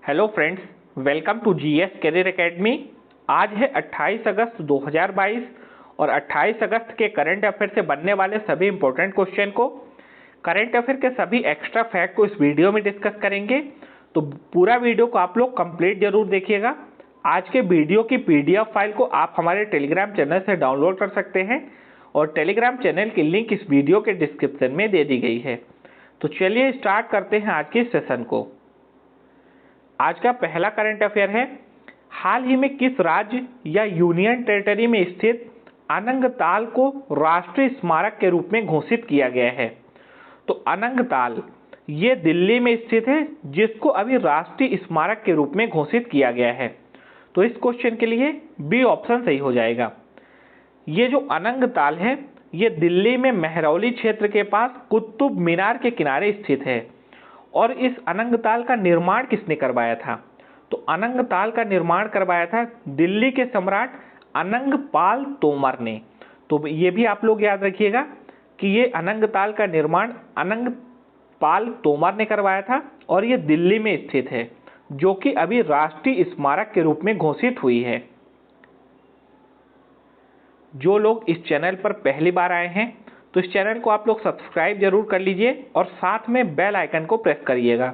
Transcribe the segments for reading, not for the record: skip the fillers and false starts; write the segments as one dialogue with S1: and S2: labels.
S1: Hello friends, welcome to GS career academy. आज है 28 अगस्त 2022 और 28 अगस्त के करंट अफेयर से बनने वाले सभी इंपॉर्टेंट क्वेश्चन को, करंट अफेयर के सभी एक्स्ट्रा फैक्ट को इस वीडियो में डिस्कस करेंगे। तो पूरा वीडियो को आप लोग कंप्लीट जरूर देखिएगा। आज के वीडियो की पीडीएफ फाइल को आप हमारे टेलीग्राम चैनल से डाउनलोड कर सकते हैं और टेलीग्राम चैनल की लिंक इस वीडियो के डिस्क्रिप्शन में दे दी गई है। तो चलिए स्टार्ट करते हैं आज के सेशन को। आज का पहला करंट अफेयर है, हाल ही में किस राज्य या यूनियन टेरिटरी में स्थित अनंगताल को राष्ट्रीय स्मारक के रूप में घोषित किया गया है। तो अनंगताल ये दिल्ली में स्थित है, जिसको अभी राष्ट्रीय स्मारक के रूप में घोषित किया गया है। तो इस क्वेश्चन के लिए बी ऑप्शन सही हो जाएगा। ये जो अनंगताल है ये दिल्ली में मेहरौली क्षेत्र के पास कुतुब मीनार के किनारे स्थित है। और इस अनंगताल का निर्माण किसने करवाया था? तो अनंगताल का निर्माण करवाया था दिल्ली के सम्राट अनंगपाल तोमर ने। तो ये भी आप लोग याद रखिएगा कि ये अनंगताल का निर्माण अनंगपाल तोमर ने करवाया था और ये दिल्ली में स्थित है, जो कि अभी राष्ट्रीय स्मारक के रूप में घोषित हुई है। जो लोग इस चैनल पर पहली बार आए हैं तो इस चैनल को आप लोग सब्सक्राइब जरूर कर लीजिए और साथ में बेल आइकन को प्रेस करिएगा,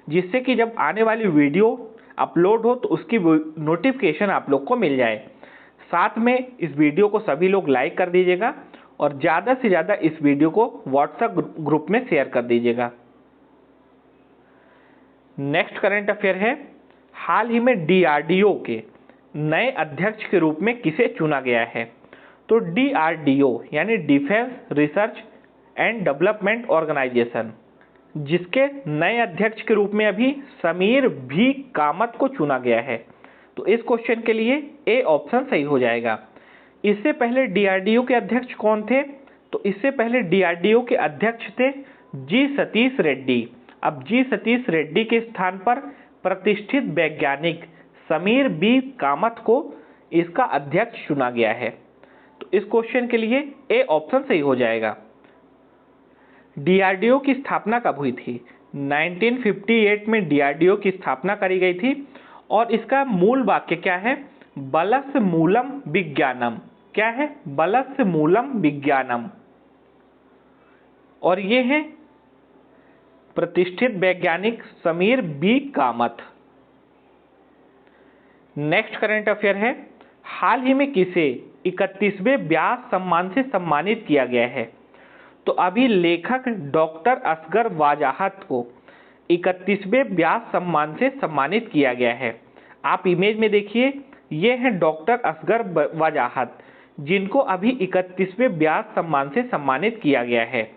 S1: जिससे कि जब आने वाली वीडियो अपलोड हो तो उसकी नोटिफिकेशन आप लोग को मिल जाए। साथ में इस वीडियो को सभी लोग लाइक कर दीजिएगा और ज़्यादा से ज़्यादा इस वीडियो को व्हाट्सएप ग्रुप में शेयर कर दीजिएगा। नेक्स्ट करंट अफेयर है, हाल ही में डीआरडीओ के नए अध्यक्ष के रूप में किसे चुना गया है? तो डीआरडीओ यानी Defence Research and Development Organisation, जिसके नए अध्यक्ष के रूप में अभी समीर भी कामत को चुना गया है। तो इस क्वेश्चन के लिए ए ऑप्शन सही हो जाएगा। इससे पहले डीआरडीओ के अध्यक्ष कौन थे? तो इससे पहले डीआरडीओ के अध्यक्ष थे जी सतीश रेड्डी। अब जी सतीश रेड्डी के स्थान पर प्रतिष्ठित वैज्ञानिक समीर बी कामत को इसका अध्यक्ष चुना गया है। तो इस क्वेश्चन के लिए ए ऑप्शन सही हो जाएगा। डीआरडीओ की स्थापना कब हुई थी? 1958 में डीआरडीओ की स्थापना करी गई थी और इसका मूल वाक्य क्या है? बलस्य मूलम विज्ञानम। क्या है? बलस्य मूलम विज्ञानम। और ये है प्रतिष्ठित वैज्ञानिक Sameer B Kamat. Next current affair है, हाल ही में किसे 31वें व्यास सम्मान से सम्मानित किया गया है? तो अभी लेखक डॉक्टर असगर वाजाहत को 31वें व्यास सम्मान से सम्मानित किया गया है। आप इमेज में देखिए, ये हैं डॉक्टर असगर वाजाहत, जिनको अभी 31वें व्यास सम्मान से सम्मानित किया गया है।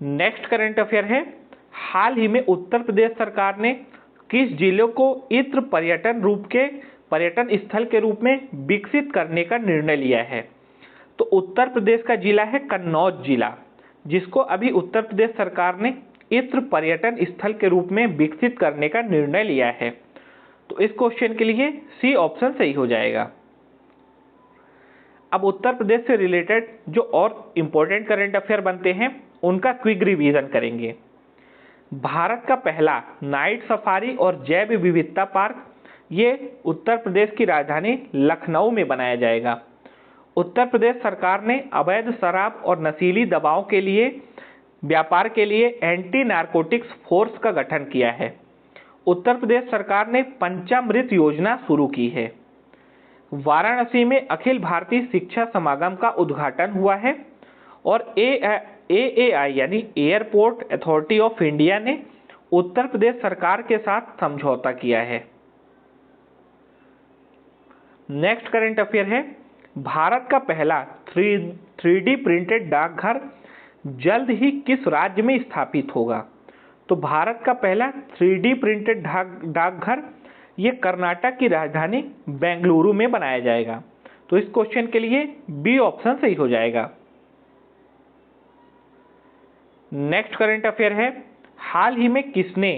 S1: नेक्स्ट करंट अफेयर है, हाल ही में उत्तर प्रदेश सरकार ने किस जिले को इत्र पर्यटन स्थल के रूप में विकसित करने का निर्णय लिया है? तो उत्तर प्रदेश का जिला है कन्नौज जिला, जिसको अभी उत्तर प्रदेश सरकार ने इत्र पर्यटन स्थल के रूप में विकसित करने का निर्णय लिया है। तो इस क्वेश्चन के लिए सी ऑप्शन सही हो जाएगा। अब उत्तर प्रदेश से रिलेटेड जो और इंपॉर्टेंट करंट अफेयर बनते हैं उनका क्विक रिवीजन करेंगे। भारत का पहला नाइट सफारी और जैव विविधता पार्क ये उत्तर प्रदेश की राजधानी लखनऊ में बनाया जाएगा। उत्तर प्रदेश सरकार ने अवैध शराब और नशीली दवाओं के लिए व्यापार के लिए एंटी नारकोटिक्स फोर्स का गठन किया है। उत्तर प्रदेश सरकार ने पंचामृत योजना शुरू की है। वाराणसी में अखिल भारतीय शिक्षा समागम का उद्घाटन हुआ है और एएआई यानी एयरपोर्ट अथॉरिटी ऑफ इंडिया ने उत्तर प्रदेश सरकार के साथ समझौता किया है। नेक्स्ट करंट अफेयर है, भारत का पहला 3D प्रिंटेड डाकघर जल्द ही किस राज्य में स्थापित होगा? तो भारत का पहला 3D प्रिंटेड डाकघर ये कर्नाटक की राजधानी बेंगलुरु में बनाया जाएगा। तो इस क्वेश्चन के लिए बी ऑप्शन सही हो जाएगा। नेक्स्ट करंट अफेयर है, हाल ही में किसने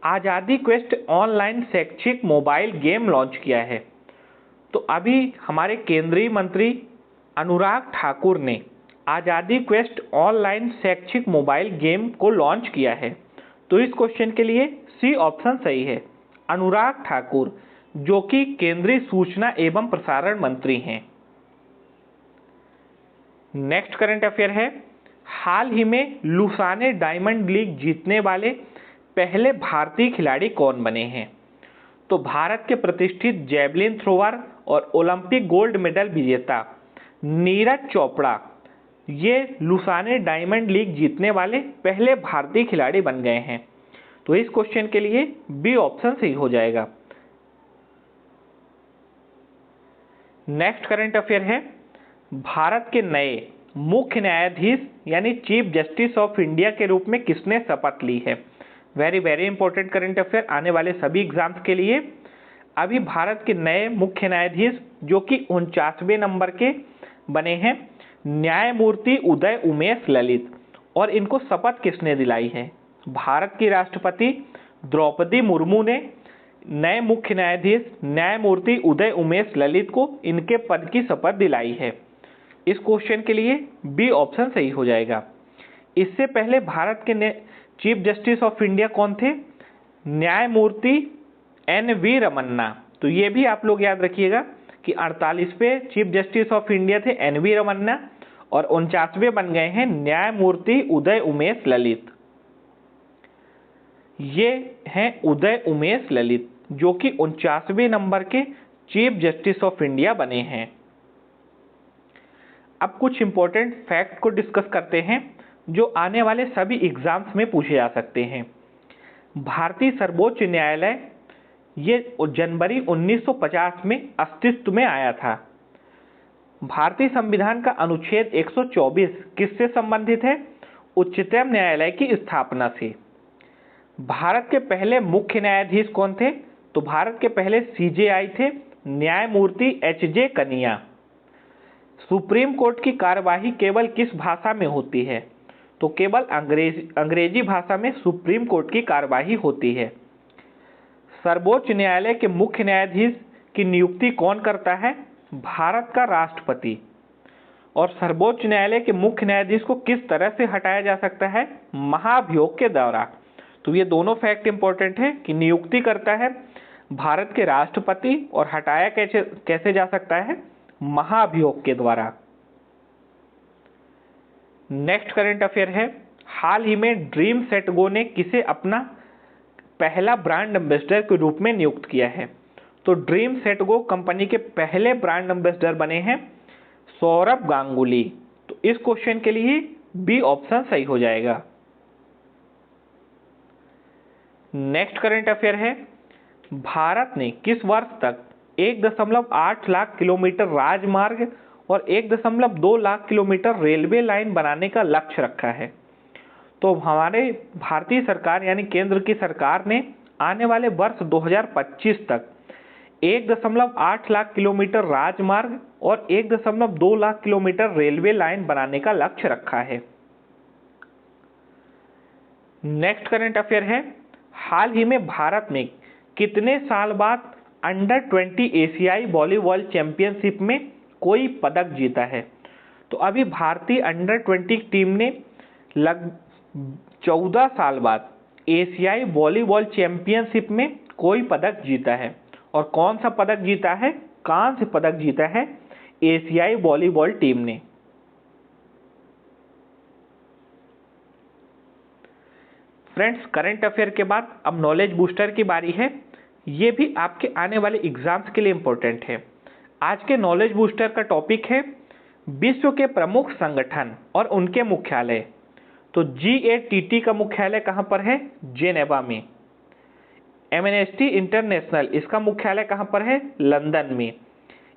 S1: आजादी क्वेस्ट ऑनलाइन शैक्षिक मोबाइल गेम लॉन्च किया है? तो अभी हमारे केंद्रीय मंत्री अनुराग ठाकुर ने आजादी क्वेस्ट ऑनलाइन शैक्षिक मोबाइल गेम को लॉन्च किया है। तो इस क्वेश्चन के लिए सी ऑप्शन सही है, अनुराग ठाकुर, जो कि केंद्रीय सूचना एवं प्रसारण मंत्री हैं। नेक्स्ट करंट अफेयर है, हाल ही में लुसाने डायमंड लीग जीतने वाले पहले भारतीय खिलाड़ी कौन बने हैं? तो भारत के प्रतिष्ठित जैवलिन थ्रोअर और ओलंपिक गोल्ड मेडल विजेता नीरज चोपड़ा ये लुसाने डायमंड लीग जीतने वाले पहले भारतीय खिलाड़ी बन गए हैं। तो इस क्वेश्चन के लिए बी ऑप्शन सही हो जाएगा। नेक्स्ट करंट अफेयर है, भारत के नए मुख्य न्यायाधीश यानी चीफ जस्टिस ऑफ इंडिया के रूप में किसने शपथ ली है? Very very important current affair आने वाले सभी एग्जाम्स के लिए। अभी भारत के नए मुख्य न्यायाधीश जो कि 49वें नंबर के बने हैं, न्यायमूर्ति उदय उमेश ललित, और इनको शपथ किसने दिलाई है? भारत की राष्ट्रपति द्रौपदी मुर्मू ने नए मुख्य न्यायाधीश न्यायमूर्ति उदय उमेश ललित को इनके पद की शपथ दिलाई है। इस क्वेश्चन के लिए बी ऑप्शन सही हो जाएगा। इससे पहले भारत के चीफ जस्टिस ऑफ इंडिया कौन थे? न्यायमूर्ति एन.वी. रमन्ना। तो ये भी आप लोग याद रखिएगा कि 48वें चीफ जस्टिस ऑफ इंडिया थे एन.वी. रमन्ना और 49वें बन गए हैं न्यायमूर्ति उदय उमेश ललित। ये हैं उदय उमेश ललित जो कि 49वें नंबर के चीफ जस्टिस ऑफ इंडिया बने हैं। अब कुछ इंपॉर्टेंट फैक्ट को डिस्कस करते हैं जो आने वाले सभी एग्जाम्स में पूछे जा सकते हैं। भारतीय सर्वोच्च न्यायालय ये जनवरी 1950 में अस्तित्व में आया था। भारतीय संविधान का अनुच्छेद 124 किससे संबंधित है? उच्चतम न्यायालय की स्थापना से। भारत के पहले मुख्य न्यायाधीश कौन थे? तो भारत के पहले सीजेआई थे न्यायमूर्ति एच.जे. कनिया। सुप्रीम कोर्ट की कार्यवाही केवल किस भाषा में होती है? तो केवल अंग्रेजी भाषा में सुप्रीम कोर्ट की कार्यवाही होती है। सर्वोच्च न्यायालय के मुख्य न्यायाधीश की नियुक्ति कौन करता है? भारत का राष्ट्रपति। और सर्वोच्च न्यायालय के मुख्य न्यायाधीश को किस तरह से हटाया जा सकता है? महाभियोग के द्वारा। तो ये दोनों फैक्ट इंपॉर्टेंट है कि नियुक्ति करता है भारत के राष्ट्रपति और हटाया कैसे जा सकता है? महाभियोग के द्वारा। नेक्स्ट करंट अफेयर है, हाल ही में ड्रीम सेट गो ने किसे अपना पहला ब्रांड एम्बेसडर के रूप में नियुक्त किया है? तो ड्रीम सेट गो कंपनी के पहले ब्रांड एम्बेसडर बने हैं सौरभ गांगुली। तो इस क्वेश्चन के लिए बी ऑप्शन सही हो जाएगा। नेक्स्ट करंट अफेयर है, भारत ने किस वर्ष तक 1.8 लाख किलोमीटर राजमार्ग और 1.2 लाख किलोमीटर रेलवे लाइन बनाने का लक्ष्य रखा है? तो हमारे भारतीय सरकार यानी केंद्र की सरकार ने आने वाले वर्ष 2025 तक 1.8 लाख किलोमीटर राजमार्ग और 1.2 लाख किलोमीटर रेलवे लाइन बनाने का लक्ष्य रखा है। नेक्स्ट करंट अफेयर है, हाल ही में भारत में कितने साल बाद अंडर 20 एशियाई वॉलीबॉल चैंपियनशिप में कोई पदक जीता है? तो अभी भारतीय अंडर 20 टीम ने 14 साल बाद एशियाई वॉलीबॉल चैंपियनशिप में कोई पदक जीता है। और कौन सा पदक जीता है? कांस्य पदक जीता है एशियाई वॉलीबॉल टीम ने। फ्रेंड्स, करंट अफेयर के बाद अब नॉलेज बूस्टर की बारी है। ये भी आपके आने वाले एग्जाम्स के लिए इंपॉर्टेंट है। आज के नॉलेज बूस्टर का टॉपिक है विश्व के प्रमुख संगठन और उनके मुख्यालय। तो GATT का मुख्यालय कहाँ पर है? जेनेवा में। एमनेस्टी इंटरनेशनल इसका मुख्यालय कहाँ पर है? लंदन में।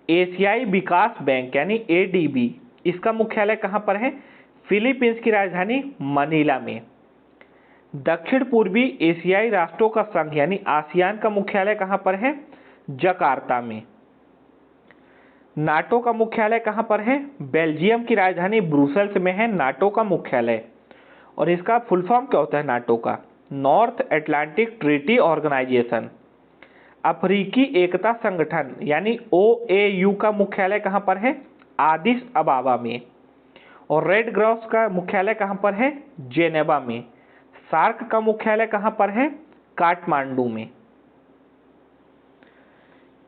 S1: एशियाई विकास बैंक यानी ADB इसका मुख्यालय कहाँ पर है? फिलीपींस की राजधानी मनीला में। दक्षिण पूर्वी एशियाई राष्ट्रों का संघ यानी आसियान का मुख्यालय कहाँ पर है? जकार्ता में। नाटो का मुख्यालय कहाँ पर है? बेल्जियम की राजधानी ब्रुसेल्स में है नाटो का मुख्यालय। और इसका फुल फॉर्म क्या होता है नाटो का? North Atlantic Treaty Organization. अफ्रीकी एकता संगठन यानी OAU का मुख्यालय कहाँ पर है? आदिस अबाबा में। और रेड क्रॉस का मुख्यालय कहाँ पर है? जेनेवा में। सार्क का मुख्यालय कहां पर है? काठमांडू में।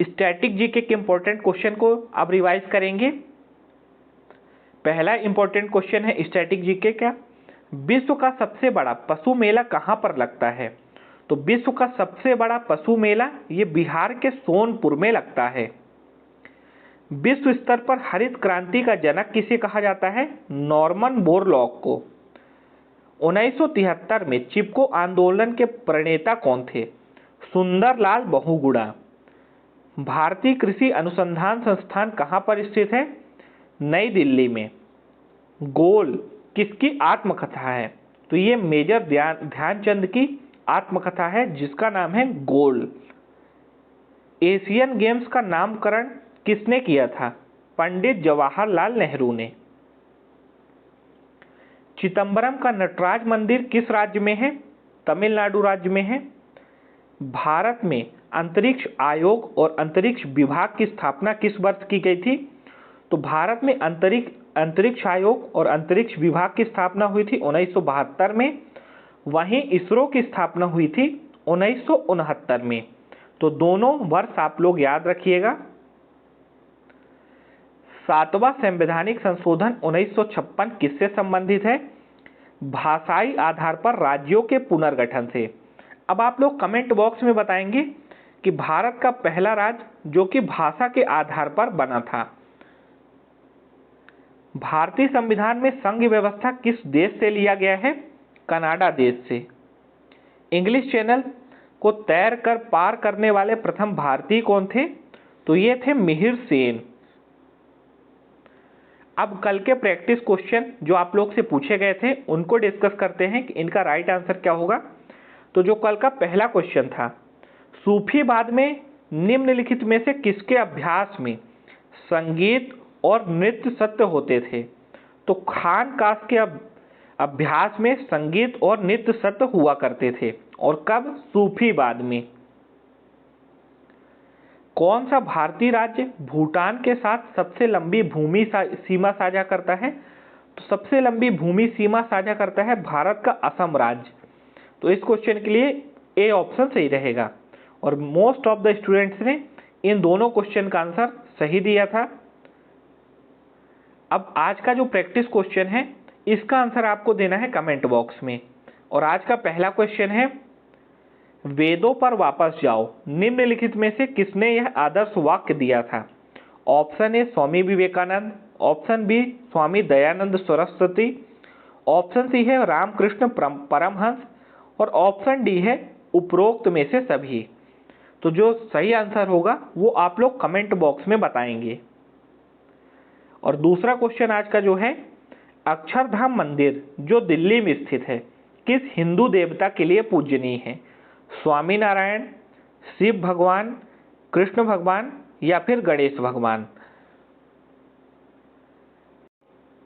S1: स्टैटिक जीके के इंपॉर्टेंट क्वेश्चन को अब रिवाइज करेंगे। पहला इंपॉर्टेंट क्वेश्चन है स्टैटिक जीके का, विश्व का सबसे बड़ा पशु मेला कहां पर लगता है? तो विश्व का सबसे बड़ा पशु मेला ये बिहार के सोनपुर में लगता है। विश्व स्तर पर हरित क्रांति का जनक किसे कहा जाता है? नॉर्मन बोरलॉग को। 1973 में चिपको आंदोलन के प्रणेता कौन थे? सुंदरलाल बहुगुणा। भारतीय कृषि अनुसंधान संस्थान कहां पर स्थित है? नई दिल्ली में। गोल किसकी आत्मकथा है? तो ये मेजर ध्यानचंद की आत्मकथा है जिसका नाम है गोल। एशियन गेम्स का नामकरण किसने किया था? पंडित जवाहरलाल नेहरू ने। चिदंबरम का नटराज मंदिर किस राज्य में है? तमिलनाडु राज्य में है। भारत में अंतरिक्ष आयोग और अंतरिक्ष विभाग की स्थापना किस वर्ष की गई थी? तो भारत में अंतरिक्ष आयोग और अंतरिक्ष विभाग की स्थापना हुई थी 1972 में। वहीं इसरो की स्थापना हुई थी 1969 में। तो दोनों वर्ष आप लोग याद रखिएगा। 7वां संवैधानिक संशोधन 1956 किससे संबंधित है? भाषाई आधार पर राज्यों के पुनर्गठन से। अब आप लोग कमेंट बॉक्स में बताएंगे कि भारत का पहला राज्य जो कि भाषा के आधार पर बना था। भारतीय संविधान में संघ व्यवस्था किस देश से लिया गया है? कनाडा देश से। इंग्लिश चैनल को तैर कर पार करने वाले प्रथम भारतीय कौन थे? तो ये थे मिहिर सेन। अब कल के प्रैक्टिस क्वेश्चन जो आप लोग से पूछे गए थे उनको डिस्कस करते हैं कि इनका राइट आंसर क्या होगा। तो जो कल का पहला क्वेश्चन था, सूफीवाद में निम्नलिखित में से किसके अभ्यास में संगीत और नृत्य सत्य होते थे? तो खानकाश के अभ्यास में संगीत और नृत्य सत्य हुआ करते थे। और कब? सूफीवाद में। कौन सा भारतीय राज्य भूटान के साथ सबसे लंबी भूमि सीमा साझा करता है? तो सबसे लंबी भूमि सीमा साझा करता है भारत का असम राज्य। तो इस क्वेश्चन के लिए ए ऑप्शन सही रहेगा। और मोस्ट ऑफ द स्टूडेंट्स ने इन दोनों क्वेश्चन का आंसर सही दिया था। अब आज का जो प्रैक्टिस क्वेश्चन है इसका आंसर आपको देना है कमेंट बॉक्स में। और आज का पहला क्वेश्चन है, वेदों पर वापस जाओ, निम्नलिखित में से किसने यह आदर्श वाक्य दिया था? Option A Swami Vivekananda, option B Swami Dayanand Saraswati, option C है रामकृष्ण परमहंस और ऑप्शन डी है उपरोक्त में से सभी। तो जो सही आंसर होगा वो आप लोग कमेंट बॉक्स में बताएंगे। और दूसरा क्वेश्चन आज का जो है, अक्षरधाम मंदिर जो दिल्ली में स्थित है किस हिंदू देवता के लिए पूजनीय है? स्वामी नारायण, शिव भगवान, कृष्ण भगवान या फिर गणेश भगवान।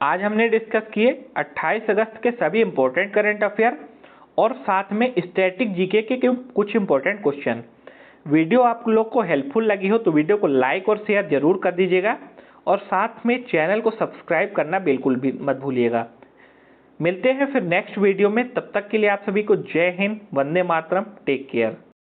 S1: आज हमने डिस्कस किए 28 अगस्त के सभी इंपॉर्टेंट करंट अफेयर और साथ में स्टैटिक जीके के कुछ इंपॉर्टेंट क्वेश्चन। वीडियो आप लोग को हेल्पफुल लगी हो तो वीडियो को लाइक और शेयर जरूर कर दीजिएगा और साथ में चैनल को सब्सक्राइब करना बिल्कुल भी मत भूलिएगा। मिलते हैं फिर नेक्स्ट वीडियो में, तब तक के लिए आप सभी को जय हिंद, वंदे मातरम, टेक केयर।